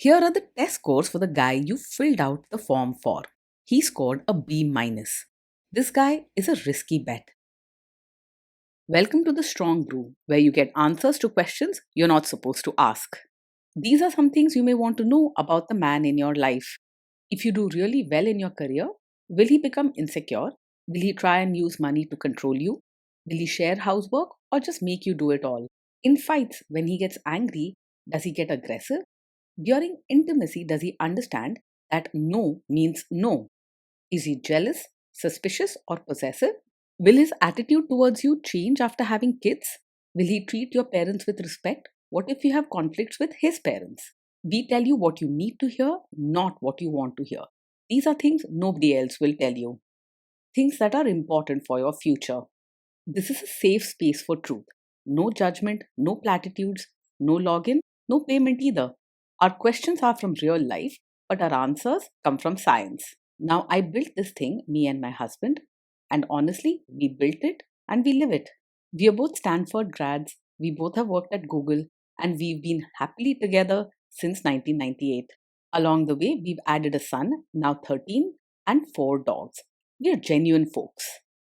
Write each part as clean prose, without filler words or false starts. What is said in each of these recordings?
Here are the test scores for the guy you filled out the form for. He scored a B minus. This guy is a risky bet. Welcome to the Strong Brew, where you get answers to questions you're not supposed to ask. These are some things you may want to know about the man in your life. If you do really well in your career, will he become insecure? Will he try and use money to control you? Will he share housework or just make you do it all? In fights, when he gets angry, does he get aggressive? During intimacy, does he understand that no means no? Is he jealous, suspicious, or possessive? Will his attitude towards you change after having kids? Will he treat your parents with respect? What if you have conflicts with his parents? We tell you what you need to hear, not what you want to hear. These are things nobody else will tell you. Things that are important for your future. This is a safe space for truth. No judgment, no platitudes, no login, no payment either. Our questions are from real life, but our answers come from science. Now, I built this thing, me and my husband, and honestly, we built it and we live it. We are both Stanford grads, we both have worked at Google, and we've been happily together since 1998. Along the way, we've added a son, now 13, and 4 dogs. We are genuine folks.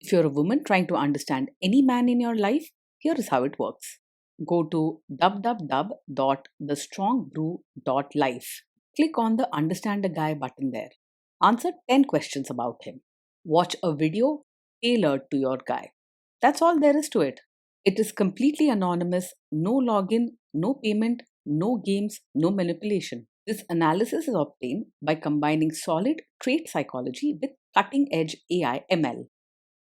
If you're a woman trying to understand any man in your life, here is how it works. Go to www.thestrongbrew.life. Click on the Understand a Guy button there. Answer 10 questions about him. Watch a video tailored to your guy. That's all there is to it. It is completely anonymous, no login, no payment, no games, no manipulation. This analysis is obtained by combining solid trait psychology with cutting edge AI ML.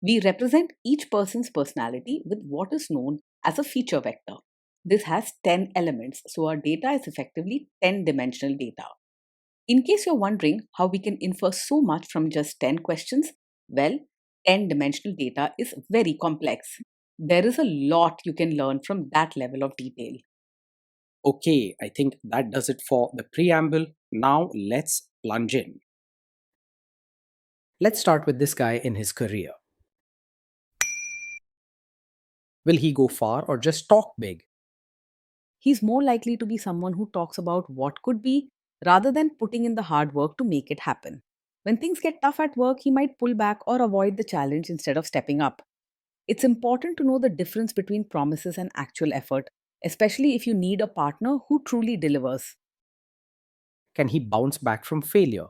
We represent each person's personality with what is known as a feature vector. This has 10 elements, so our data is effectively 10 dimensional data. In case you're wondering how we can infer so much from just 10 questions, well, 10 dimensional data is very complex. There is a lot you can learn from that level of detail. Okay, I think that does it for the preamble. Now let's plunge in. Let's start with this guy in his career. Will he go far or just talk big? He's more likely to be someone who talks about what could be rather than putting in the hard work to make it happen. When things get tough at work, he might pull back or avoid the challenge instead of stepping up. It's important to know the difference between promises and actual effort, especially if you need a partner who truly delivers. Can he bounce back from failure?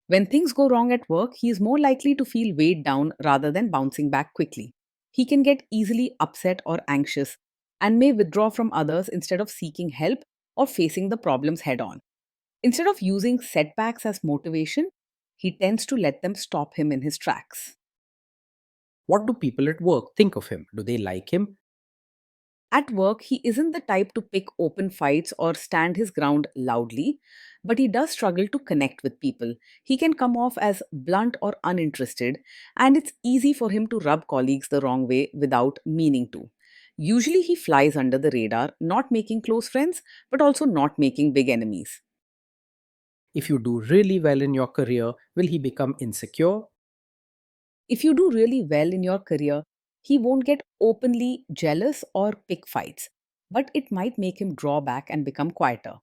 When things go wrong at work, he is more likely to feel weighed down rather than bouncing back quickly. He can get easily upset or anxious and may withdraw from others instead of seeking help or facing the problems head on. Instead of using setbacks as motivation, he tends to let them stop him in his tracks. What do people at work think of him? Do they like him? At work, he isn't the type to pick open fights or stand his ground loudly, but he does struggle to connect with people. He can come off as blunt or uninterested, and it's easy for him to rub colleagues the wrong way without meaning to. Usually, he flies under the radar, not making close friends, but also not making big enemies. If you do really well in your career, will he become insecure? If you do really well in your career, he won't get openly jealous or pick fights, but it might make him draw back and become quieter.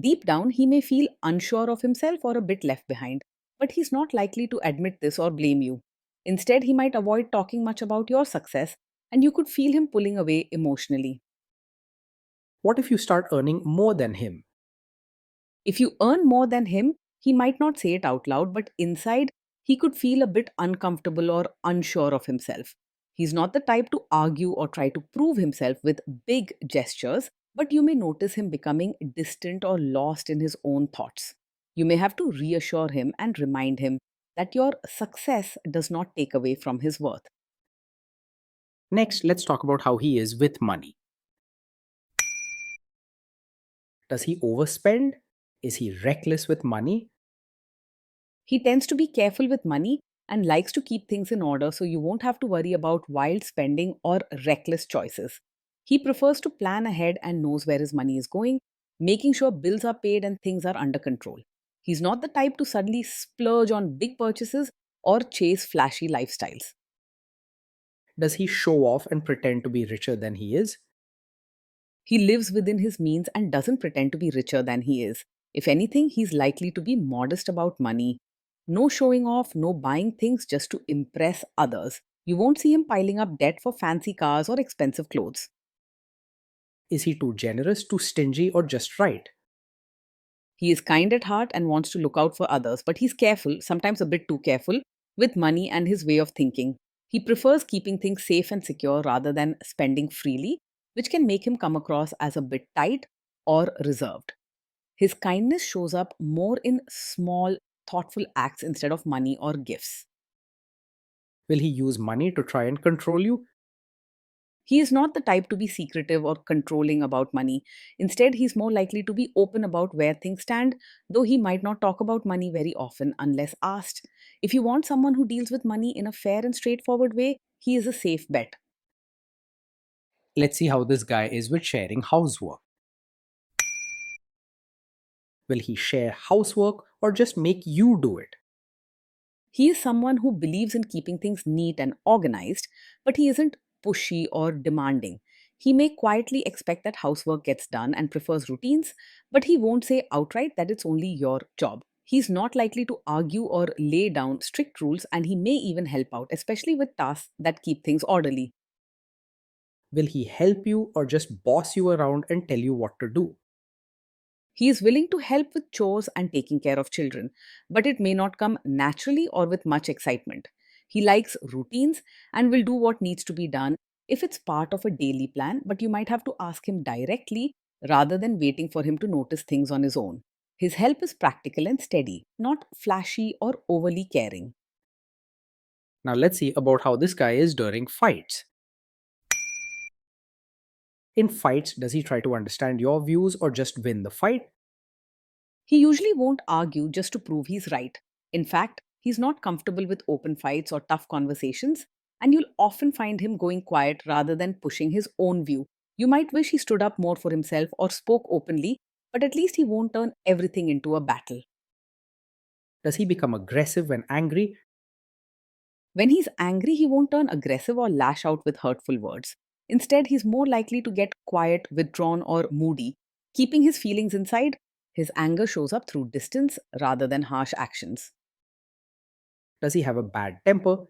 Deep down, he may feel unsure of himself or a bit left behind, but he's not likely to admit this or blame you. Instead, he might avoid talking much about your success, and you could feel him pulling away emotionally. What if you start earning more than him? If you earn more than him, he might not say it out loud, but inside, he could feel a bit uncomfortable or unsure of himself. He's not the type to argue or try to prove himself with big gestures, but you may notice him becoming distant or lost in his own thoughts. You may have to reassure him and remind him that your success does not take away from his worth. Next, let's talk about how he is with money. Does he overspend? Is he reckless with money? He tends to be careful with money and likes to keep things in order so you won't have to worry about wild spending or reckless choices. He prefers to plan ahead and knows where his money is going, making sure bills are paid and things are under control. He's not the type to suddenly splurge on big purchases or chase flashy lifestyles. Does he show off and pretend to be richer than he is? He lives within his means and doesn't pretend to be richer than he is. If anything, he's likely to be modest about money. No showing off, no buying things just to impress others. You won't see him piling up debt for fancy cars or expensive clothes. Is he too generous, too stingy, or just right? He is kind at heart and wants to look out for others, but he's careful, sometimes a bit too careful, with money and his way of thinking. He prefers keeping things safe and secure rather than spending freely, which can make him come across as a bit tight or reserved. His kindness shows up more in small, thoughtful acts instead of money or gifts. Will he use money to try and control you? He is not the type to be secretive or controlling about money. Instead, he's more likely to be open about where things stand, though he might not talk about money very often unless asked. If you want someone who deals with money in a fair and straightforward way, he is a safe bet. Let's see how this guy is with sharing housework. Will he share housework or just make you do it? He is someone who believes in keeping things neat and organized, but he isn't pushy or demanding. He may quietly expect that housework gets done and prefers routines, but he won't say outright that it's only your job. He's not likely to argue or lay down strict rules, and he may even help out, especially with tasks that keep things orderly. Will he help you or just boss you around and tell you what to do? He is willing to help with chores and taking care of children, but it may not come naturally or with much excitement. He likes routines and will do what needs to be done if it's part of a daily plan, but you might have to ask him directly rather than waiting for him to notice things on his own. His help is practical and steady, not flashy or overly caring. Now let's see about how this guy is during fights. In fights, does he try to understand your views or just win the fight? He usually won't argue just to prove he's right. In fact, he's not comfortable with open fights or tough conversations, and you'll often find him going quiet rather than pushing his own view. You might wish he stood up more for himself or spoke openly, but at least he won't turn everything into a battle. Does he become aggressive when angry? When he's angry, he won't turn aggressive or lash out with hurtful words. Instead, he's more likely to get quiet, withdrawn, or moody. Keeping his feelings inside, his anger shows up through distance rather than harsh actions. Does he have a bad temper?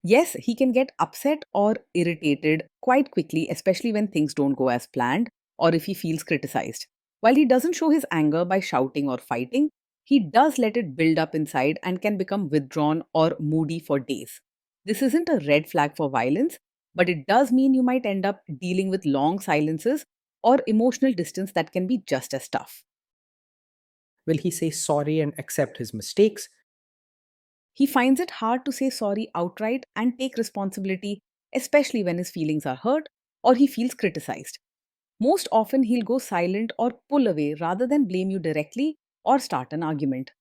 Yes, he can get upset or irritated quite quickly, especially when things don't go as planned or if he feels criticized. While he doesn't show his anger by shouting or fighting, he does let it build up inside and can become withdrawn or moody for days. This isn't a red flag for violence, but it does mean you might end up dealing with long silences or emotional distance that can be just as tough. Will he say sorry and accept his mistakes? He finds it hard to say sorry outright and take responsibility, especially when his feelings are hurt or he feels criticized. Most often, he'll go silent or pull away rather than blame you directly or start an argument.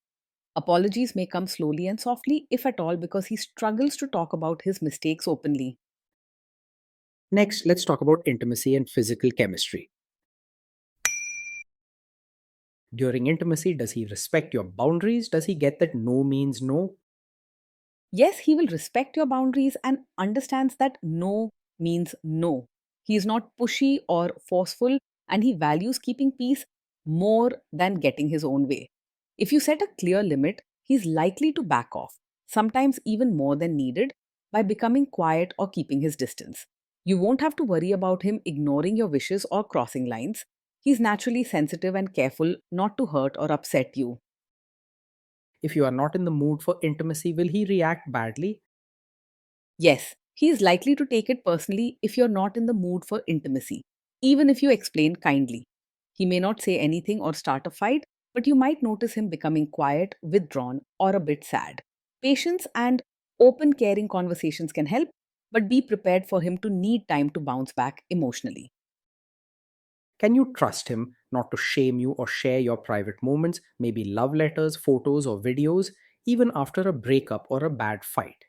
Apologies may come slowly and softly, if at all, because he struggles to talk about his mistakes openly. Next, let's talk about intimacy and physical chemistry. During intimacy, does he respect your boundaries? Does he get that no means no? Yes, he will respect your boundaries and understands that no means no. He is not pushy or forceful, and he values keeping peace more than getting his own way. If you set a clear limit, he's likely to back off, sometimes even more than needed, by becoming quiet or keeping his distance. You won't have to worry about him ignoring your wishes or crossing lines. He's naturally sensitive and careful not to hurt or upset you. If you are not in the mood for intimacy, will he react badly? Yes, he is likely to take it personally if you're not in the mood for intimacy, even if you explain kindly. He may not say anything or start a fight, but you might notice him becoming quiet, withdrawn, or a bit sad. Patience and open, caring conversations can help, but be prepared for him to need time to bounce back emotionally. Can you trust him not to shame you or share your private moments, maybe love letters, photos, or videos, even after a breakup or a bad fight?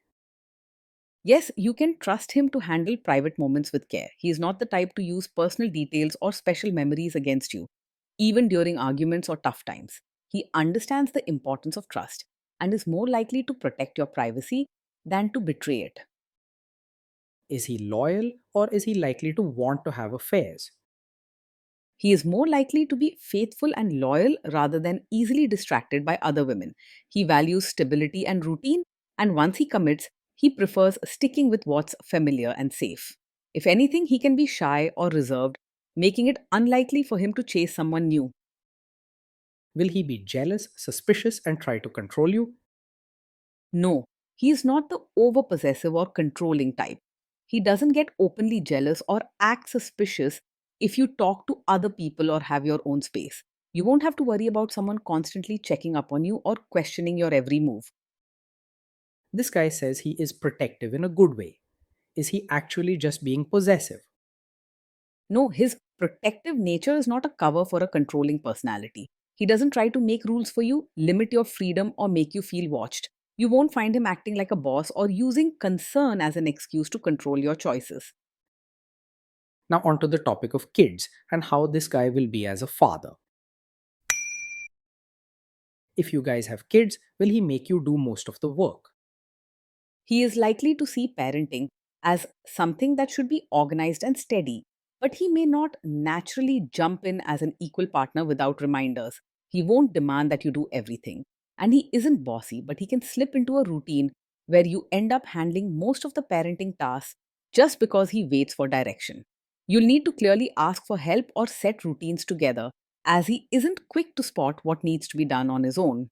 Yes, you can trust him to handle private moments with care. He is not the type to use personal details or special memories against you, even during arguments or tough times. He understands the importance of trust and is more likely to protect your privacy than to betray it. Is he loyal or is he likely to want to have affairs? He is more likely to be faithful and loyal rather than easily distracted by other women. He values stability and routine, and once he commits, he prefers sticking with what's familiar and safe. If anything, he can be shy or reserved, making it unlikely for him to chase someone new. Will he be jealous, suspicious, and try to control you? No, he is not the over possessive or controlling type. He doesn't get openly jealous or act suspicious if you talk to other people or have your own space. You won't have to worry about someone constantly checking up on you or questioning your every move. This guy says he is protective in a good way. Is he actually just being possessive? No, his protective nature is not a cover for a controlling personality. He doesn't try to make rules for you, limit your freedom, or make you feel watched. You won't find him acting like a boss or using concern as an excuse to control your choices. Now, onto the topic of kids and how this guy will be as a father. If you guys have kids, will he make you do most of the work? He is likely to see parenting as something that should be organized and steady, but he may not naturally jump in as an equal partner without reminders. He won't demand that you do everything. And he isn't bossy, but he can slip into a routine where you end up handling most of the parenting tasks just because he waits for direction. You'll need to clearly ask for help or set routines together, as he isn't quick to spot what needs to be done on his own.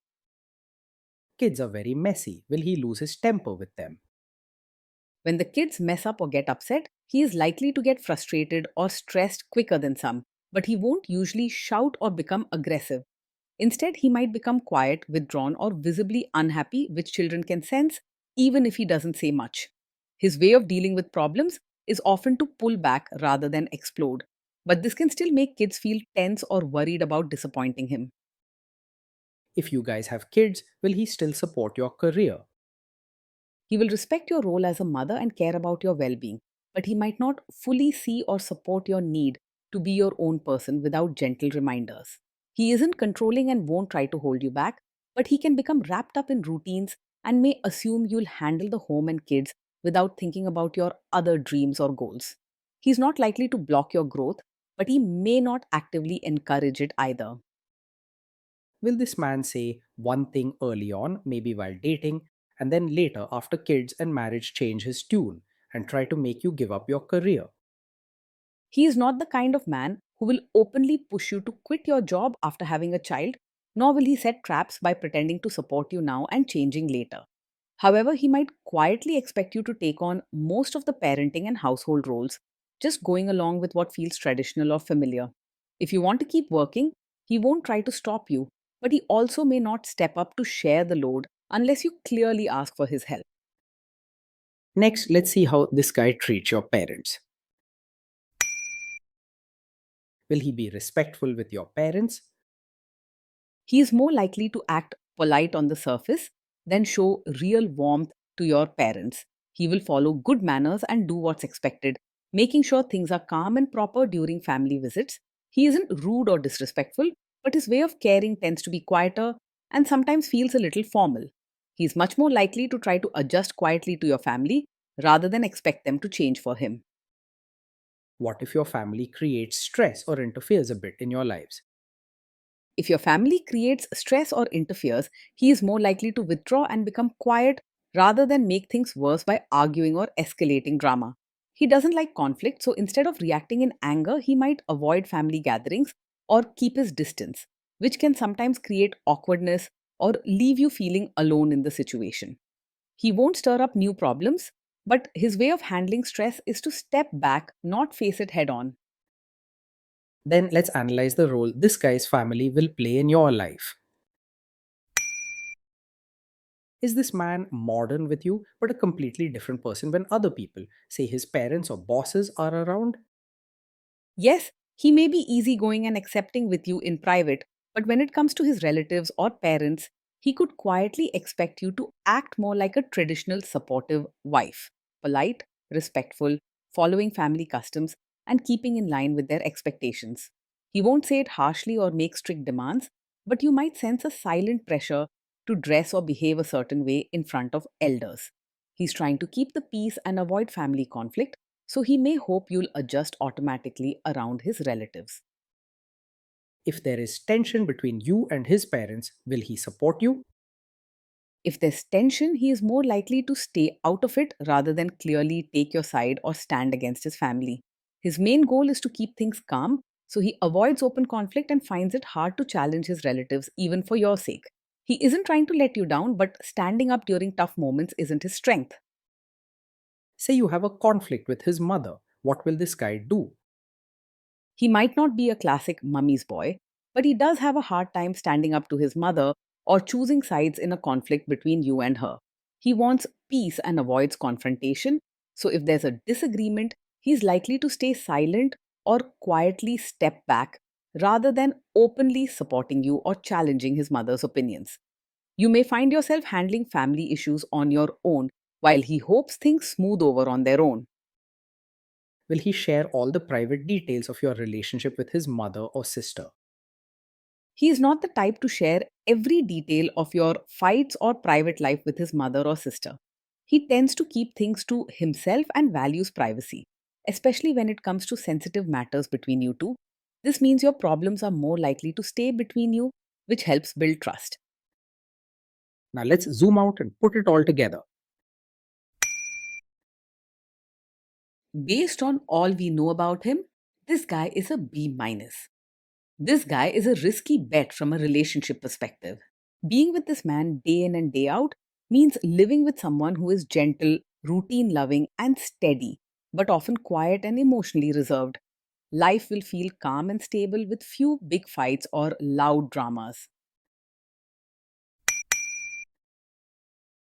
Kids are very messy. Will he lose his temper with them? When the kids mess up or get upset, he is likely to get frustrated or stressed quicker than some, but he won't usually shout or become aggressive. Instead, he might become quiet, withdrawn, or visibly unhappy, which children can sense even if he doesn't say much. His way of dealing with problems is often to pull back rather than explode, but this can still make kids feel tense or worried about disappointing him. If you guys have kids, will he still support your career? He will respect your role as a mother and care about your well being, but he might not fully see or support your need to be your own person without gentle reminders. He isn't controlling and won't try to hold you back, but he can become wrapped up in routines and may assume you'll handle the home and kids without thinking about your other dreams or goals. He's not likely to block your growth, but he may not actively encourage it either. Will this man say one thing early on, maybe while dating, and then later, after kids and marriage, change his tune and try to make you give up your career? He is not the kind of man who will openly push you to quit your job after having a child, nor will he set traps by pretending to support you now and changing later. However, he might quietly expect you to take on most of the parenting and household roles, just going along with what feels traditional or familiar. If you want to keep working, he won't try to stop you, but he also may not step up to share the load unless you clearly ask for his help. Next, let's see how this guy treats your parents. Will he be respectful with your parents? He is more likely to act polite on the surface than show real warmth to your parents. He will follow good manners and do what's expected, making sure things are calm and proper during family visits. He isn't rude or disrespectful, but his way of caring tends to be quieter and sometimes feels a little formal. He is much more likely to try to adjust quietly to your family rather than expect them to change for him. What if your family creates stress or interferes a bit in your lives? If your family creates stress or interferes, he is more likely to withdraw and become quiet rather than make things worse by arguing or escalating drama. He doesn't like conflict, so instead of reacting in anger, he might avoid family gatherings or keep his distance, which can sometimes create awkwardness or leave you feeling alone in the situation. He won't stir up new problems, but his way of handling stress is to step back, not face it head on. Then let's analyze the role this guy's family will play in your life. Is this man modern with you, but a completely different person when other people, say his parents or bosses, are around? Yes, he may be easygoing and accepting with you in private, but when it comes to his relatives or parents, he could quietly expect you to act more like a traditional supportive wife, polite, respectful, following family customs, and keeping in line with their expectations. He won't say it harshly or make strict demands, but you might sense a silent pressure to dress or behave a certain way in front of elders. He's trying to keep the peace and avoid family conflict, so he may hope you'll adjust automatically around his relatives. If there is tension between you and his parents, will he support you? If there's tension, he is more likely to stay out of it rather than clearly take your side or stand against his family. His main goal is to keep things calm, so he avoids open conflict and finds it hard to challenge his relatives, even for your sake. He isn't trying to let you down, but standing up during tough moments isn't his strength. Say you have a conflict with his mother. What will this guy do? He might not be a classic mummy's boy, but he does have a hard time standing up to his mother or choosing sides in a conflict between you and her. He wants peace and avoids confrontation, so if there's a disagreement, he's likely to stay silent or quietly step back rather than openly supporting you or challenging his mother's opinions. You may find yourself handling family issues on your own while he hopes things smooth over on their own. Will he share all the private details of your relationship with his mother or sister? He is not the type to share every detail of your fights or private life with his mother or sister. He tends to keep things to himself and values privacy, especially when it comes to sensitive matters between you two. This means your problems are more likely to stay between you, which helps build trust. Now let's zoom out and put it all together. Based on all we know about him, this guy is a B minus. This guy is a risky bet from a relationship perspective. Being with this man day in and day out means living with someone who is gentle, routine loving, and steady, but often quiet and emotionally reserved. Life will feel calm and stable with few big fights or loud dramas.